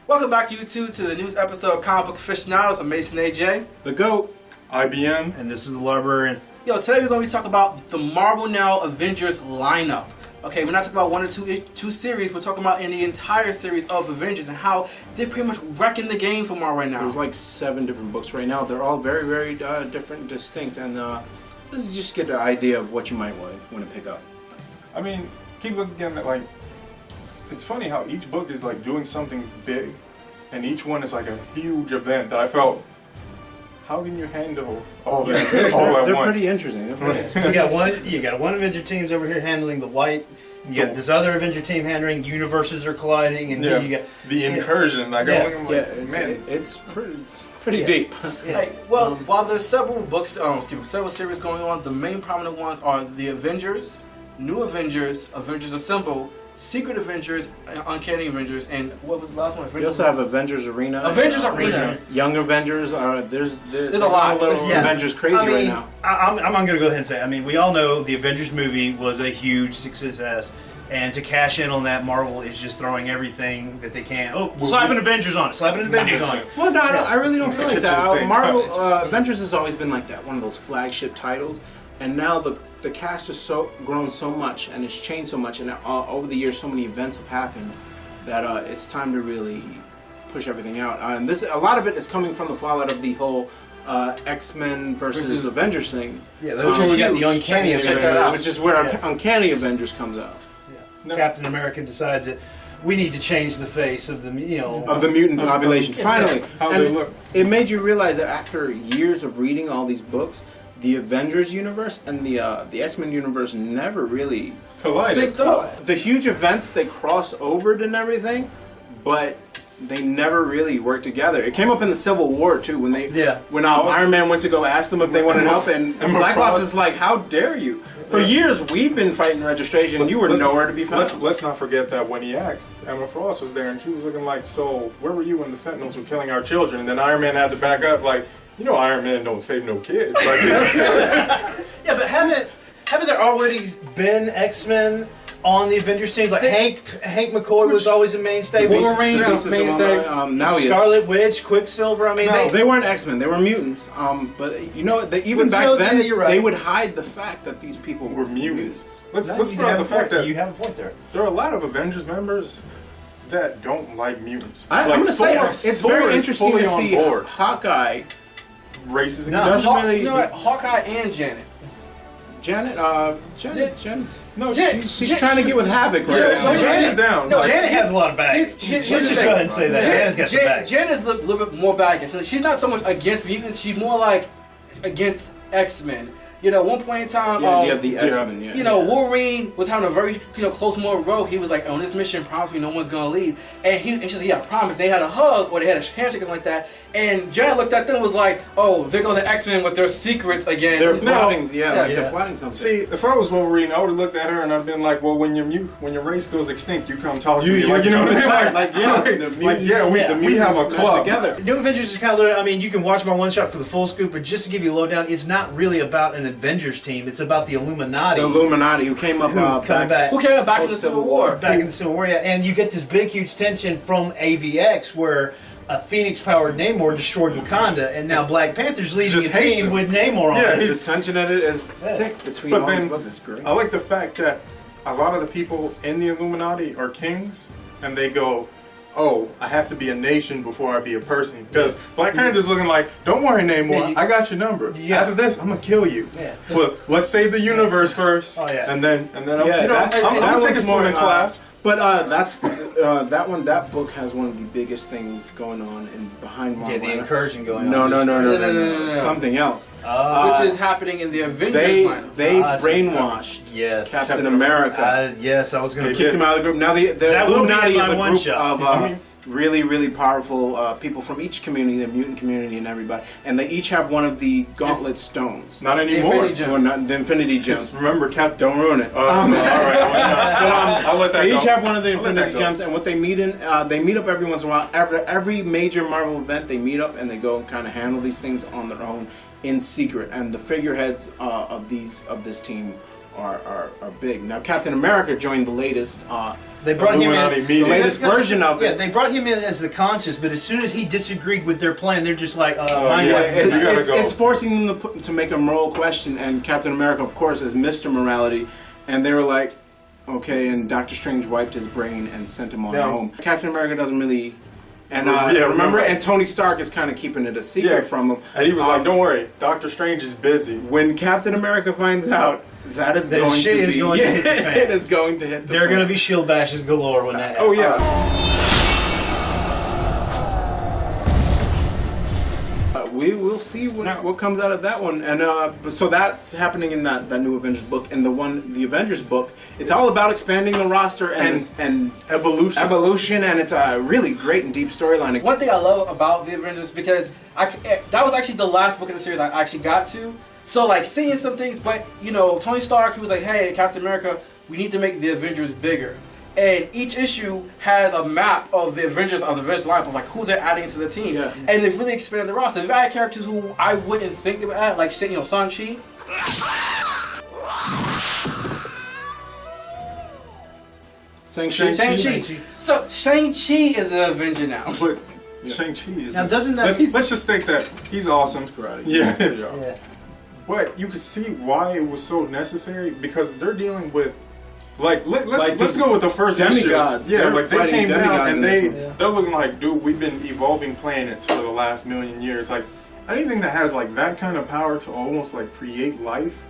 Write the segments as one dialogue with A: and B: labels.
A: Welcome back, YouTube, to the newest episode of Comic Book Aficionados. I'm Mason AJ.
B: The GOAT.
C: IBM.
B: And this is the Librarian.
A: Yo, today we're going to be talking about the Marvel Now Avengers lineup. Okay, we're not talking about one or two series. We're talking about in the entire series of Avengers and how they're pretty much wrecking the game for Marvel right now.
C: There's like 7 different books right now. They're all very, very different, distinct, and this is just get an idea of what you might want to pick up.
D: I mean, keep looking at it like, it's funny how each book is like doing something big, and each one is like a huge event that I felt, how can you handle all this all at
C: They're
D: once?
C: pretty interesting.
B: You got one Avenger team's over here handling the white. You got this other Avenger team handling universes are colliding, and then you got
D: the incursion. Like, I'm like, man,
C: it's pretty deep.
A: While there's several books, several series going on, the main prominent ones are the Avengers, New Avengers, Avengers Assemble, Secret Avengers, Uncanny Avengers, and what was the last one?
C: We also have Avengers Arena.
A: Avengers Arena.
C: Young Avengers. There's
A: a lot.
C: Avengers crazy right now.
B: I'm going to go ahead and say, I mean, we all know the Avengers movie was a huge success, and to cash in on that, Marvel is just throwing everything that they can. Oh, slap an Avengers on it. Slap an Avengers on it.
C: Well, no, I really don't feel like that. Marvel Avengers has always been like that, one of those flagship titles, and now the cast has grown so much and it's changed so much, and over the years so many events have happened that it's time to really push everything out. And a lot of it is coming from the fallout of the whole X-Men versus Avengers thing.
B: Yeah, that's where we got the Uncanny Avengers,
C: which is where Uncanny Avengers comes out.
B: Yeah. Captain America decides that we need to change the face of the
C: mutant population. Finally,
D: how they look.
C: It made you realize that after years of reading all these books, the Avengers universe and the X-Men universe never really
D: collided.
C: The huge events they cross over and everything, but they never really worked together. It came up in the Civil War too when Iron Man went to go ask them if they wanted help, and Cyclops is like, "How dare you?" For years we've been fighting registration, and you were nowhere to be found.
D: Let's not forget that when he asked, Emma Frost was there, and she was looking like, "So where were you when the Sentinels were killing our children?" And then Iron Man had to back up, like, you know, Iron Man don't save no kids. Like,
B: yeah, but haven't there already been X-Men on the Avengers teams? Like Hank McCoy was always a mainstay.
A: Wolverine was mainstay.
B: Scarlet Witch, Quicksilver. I mean,
C: they weren't X-Men. They were mutants. But you know, even back then, they would hide the fact that these people were mutants.
D: Let's put out the fact that
B: you have a point there.
D: There are a lot of Avengers members that don't like mutants.
C: I'm going to say it's very interesting to see Hawkeye.
D: Racism.
C: Doesn't really.
A: You know what? Hawkeye and Janet.
C: Janet's she's trying to get with Havoc right now.
D: She's down.
B: No, Janet has a lot of baggage. Let's just go ahead and say that. Janet's got some baggage.
A: Janet's a little bit more baggage. So she's not so much against mutants. She's more like against X-Men. You know, at one point in time,
C: you have the X-Men.
A: You know, Wolverine was having a very close mortal road. He was like, on this mission, promise me no one's gonna leave. And she's like, yeah, I promise. They had a hug or they had a handshake or something like that. And Janet looked at them and was like, oh, there go the X-Men with their secrets again.
C: They're plotting, they're plotting something.
D: See, if I was Wolverine, I would have looked at her and I'd been like, well, when your race goes extinct, you come talk to me. Like, you know what I mean? We have a club
C: together.
B: New Avengers is kind of, I mean, you can watch my one shot for the full scoop, but just to give you a lowdown, it's not really about an Avengers team. It's about the Illuminati.
C: The Illuminati who came up
A: back in the Civil War.
B: Back in the Civil War, yeah. And you get this big, huge tension from AVX where a Phoenix-powered Namor destroyed Wakanda, and now Black Panther's leading a team with Namor on it.
C: Yeah, his tension in it is thick between all these books. Great.
D: I like the fact that a lot of the people in the Illuminati are kings, and they go, oh, I have to be a nation before I be a person. Because Black Panther's looking like, don't worry, Namor, I got your number. Yeah. After this, I'm going to kill you. Yeah. Well, let's save the universe first, and then I'm going to take a swimming class.
C: But that book has one of the biggest things going on behind Marvel.
B: Yeah, the incursion going
C: on. No. Something else.
A: Which is happening in the Avengers lineup.
C: They brainwashed Captain America.
B: Yes, I was going to
C: kick him out of the group. Now the Illuminati is a group of really, really powerful people from each community, the mutant community and everybody. And they each have one of the Gauntlet Stones.
D: Not anymore.
C: Or not the Infinity Gems.
D: Remember,
C: don't ruin it.
D: All right. I'll let that
C: They
D: go.
C: each have one of the Infinity Gems, and what they meet in, they meet up every once in a while. After every major Marvel event, they meet up and they go and kind of handle these things on their own in secret. And the figureheads of this team are big. Now Captain America joined the latest.
B: They brought him in.
C: The latest version of it.
B: Yeah, they brought him in as the conscious, but as soon as he disagreed with their plan, they're just like,
C: it's forcing them to make a moral question, and Captain America, of course, is Mr. Morality, and they were like, okay, and Doctor Strange wiped his brain and sent him on home. Captain America doesn't really... And remember, and Tony Stark is kind of keeping it a secret from him.
D: And he was like, don't worry, Doctor Strange is busy.
C: When Captain America finds out, that is going to hit the fan. It is going to hit the fan.
B: There are going to be shield bashes galore when that happens.
D: Oh, yeah.
C: We will see what comes out of that one, and so that's happening in that new Avengers book. And the Avengers book, it's all about expanding the roster and evolution, and it's a really great and deep storyline.
A: One thing I love about the Avengers, because that was actually the last book in the series I actually got to. So like seeing some things, but Tony Stark, he was like, hey, Captain America, we need to make the Avengers bigger. And each issue has a map of the Avengers lineup of like who they're adding to the team, and they've really expanded the roster. They've added characters who I wouldn't think they would add, like Shang-Chi. Shang-Chi. So Shang-Chi is an Avenger now.
D: But Shang-Chi is...
B: Now, doesn't that...
D: Let's just think that he's awesome.
C: Yeah.
D: But you could see why it was so necessary, because they're dealing with... let's go with the first
C: demigods.
D: issue. Yeah, like they came down and
C: they're
D: looking like, dude, we've been evolving planets for the last million years. Like anything that has like that kind of power to almost like create life,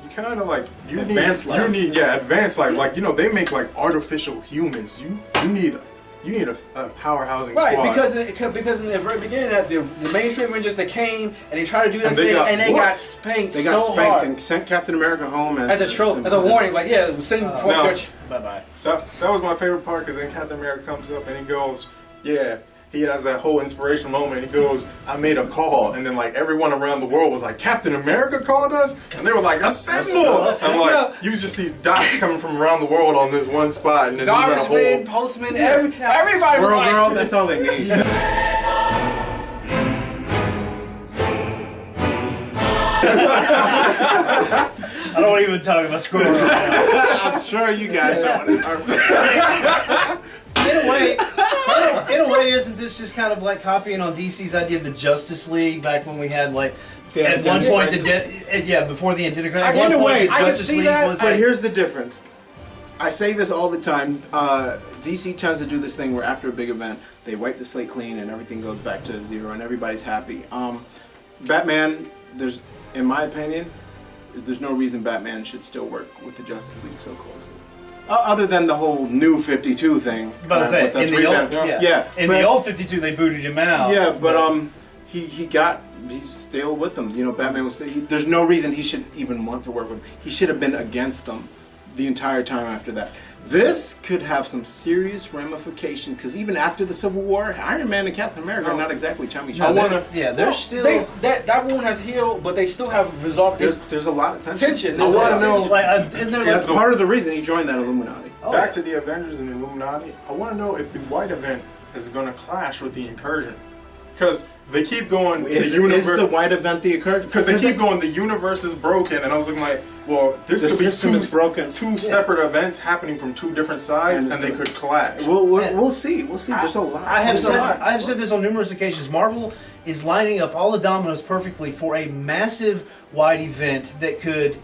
D: you kind of like advanced life. Like they make like artificial humans. You need a powerhousing squad.
A: Right, because in the very beginning, the mainstream Avengers, they came and they tried to do that thing, and they got spanked.
C: They got
A: so
C: spanked
A: hard.
C: and sent Captain America home as
A: a warning. Like, sending before church.
B: Bye-bye.
D: That was my favorite part, because then Captain America comes up and he goes, he has that whole inspirational moment. He goes, I made a call, and then like everyone around the world was like, Captain America called us, and they were like, assemble! I'm like, you just see dots coming from around the world on this one spot, and then
A: garbage man, postman, everybody was like,
C: girl, that's all they need.
B: I don't even talk about Squirrel.
C: I'm sure you guys know what it's talking about.
B: In a way, isn't this just kind of like copying on DC's idea of the Justice League back when we had like at one point before the Identical?
C: In a way,
B: Justice League was.
C: But here's the difference. I say this all the time. DC tends to do this thing where after a big event, they wipe the slate clean and everything goes back to zero and everybody's happy. Batman, in my opinion, there's no reason Batman should still work with the Justice League so closely. Other than the whole new 52 thing.
B: But in the old 52, they booted him out.
C: Yeah, but he's still with them. Batman was. There's no reason he should even want to work with them. He should have been against them the entire time after that. This could have some serious ramifications, because even after the Civil War, Iron Man and Captain America are not exactly chummy.
B: They're still
A: that wound has healed, but they still have resolved.
C: There's a lot of tension.
A: I want to know.
C: That's part of the reason he joined that Illuminati.
D: Back to the Avengers and the Illuminati. I want to know if the White Event is going to clash with the Incursion, because they keep going.
C: Is the White Event the Incursion?
D: Because they keep going. The universe is broken, and I was looking like, well, this could be two separate events happening from two different sides, and they could clash.
C: We'll see. There's a lot.
B: I have said this on numerous occasions. Marvel is lining up all the dominoes perfectly for a massive wide event that could,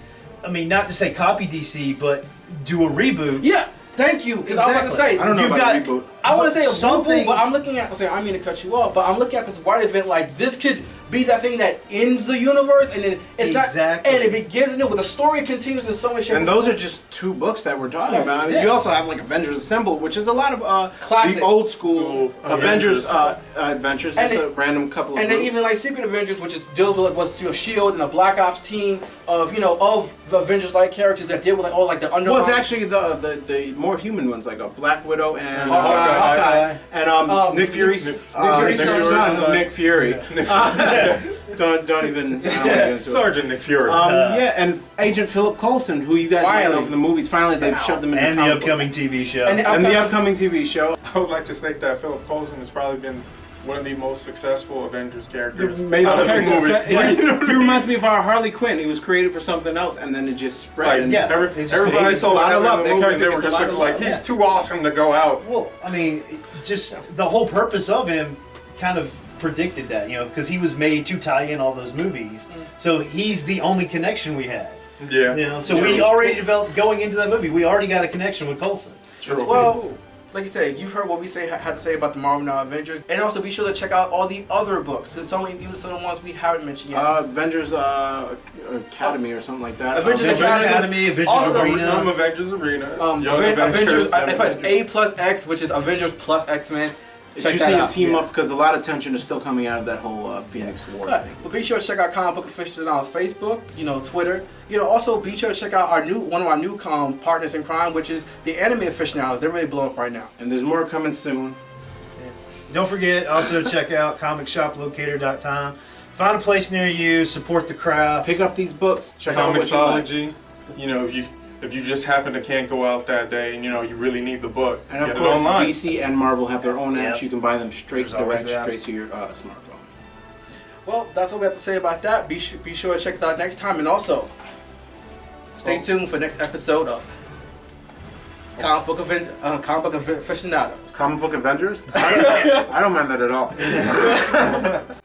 B: not to say copy DC, but do a reboot.
A: Yeah. Thank you, because I was about to say,
C: I don't know about reboot.
A: I want to say a reboot, but I'm looking at. I mean to cut you off, but I'm looking at this wide event like this could be that thing that ends the universe, and then it's not, and it begins anew, but the story continues in so much.
C: And those are just two books that we're talking about. You also have like Avengers Assemble, which is a lot of the old school Avengers adventures. Just a random couple of.
A: And then even like Secret Avengers, which deals with what's Shield and a Black Ops team of Avengers like characters that deal with the underground.
C: Well, it's actually the more human ones, like a Black Widow and Hawkeye, and Nick Fury's son, Nick Fury. Don't even
D: Sergeant Nick Fury.
C: And Agent Philip Coulson, who you guys might know from the movies. Finally, they've shoved them in
B: the upcoming TV show.
C: And the upcoming TV show.
D: I would like to think that Philip Coulson has probably been one of the most successful Avengers characters
C: Made
D: out
C: up
D: of the movie.
C: characters.
D: Like, you know what I
C: He
D: mean?
C: reminds me of our Harley Quinn. He was created for something else, and then it just spread.
D: Like,
C: and
B: yeah.
D: everybody
C: Gets a
D: saw
C: lot of
D: him
C: love.
D: in the
C: That
D: movie,
C: character
D: and they were
C: gets a
D: just
C: lot of
D: like,
C: love.
D: he's too awesome to go out.
B: Well, I mean, just the whole purpose of him kind of predicted that, because he was made to tie in all those movies. So he's the only connection we had.
D: Yeah.
B: So we already developed going into that movie. We already got a connection with Coulson.
D: True.
A: Well, like you said, you've heard what we had to say about the Marvel Now Avengers, and also be sure to check out all the other books. There's even some of the ones we haven't mentioned yet.
C: Avengers Academy or something like that.
A: Avengers Academy,
B: Avengers
A: also,
B: Arena.
D: Avengers Arena.
A: Young Avengers. I think it's A plus X, which is Avengers plus X-Men.
C: It's
A: Check
C: usually
A: that
C: a
A: out.
C: team up because a lot of tension is still coming out of that whole Phoenix War
A: Right.
C: thing.
A: But be sure to check out Comic Book Aficionados Facebook, Twitter. Also be sure to check out one of our new partners in crime, which is the Anime Aficionados. They're really blowing up right now.
C: And there's more coming soon.
B: Don't forget, also check out comicshoplocator.com. Find a place near you, support the craft.
C: Pick up these books. Check out what you like.
D: Comixology. If you just happen to can't go out that day and you really need the book,
C: And of
D: get
C: course,
D: it online.
C: DC and Marvel have their own apps.
B: Yep.
C: You can buy them straight
B: There's always
C: direct,
B: apps.
C: straight to your smartphone.
A: Well, that's what we have to say about that. Be sure to check us out next time, and also stay tuned for next episode of Comic Book Aficionados.
C: Comic Book Avengers? I don't mind that at all.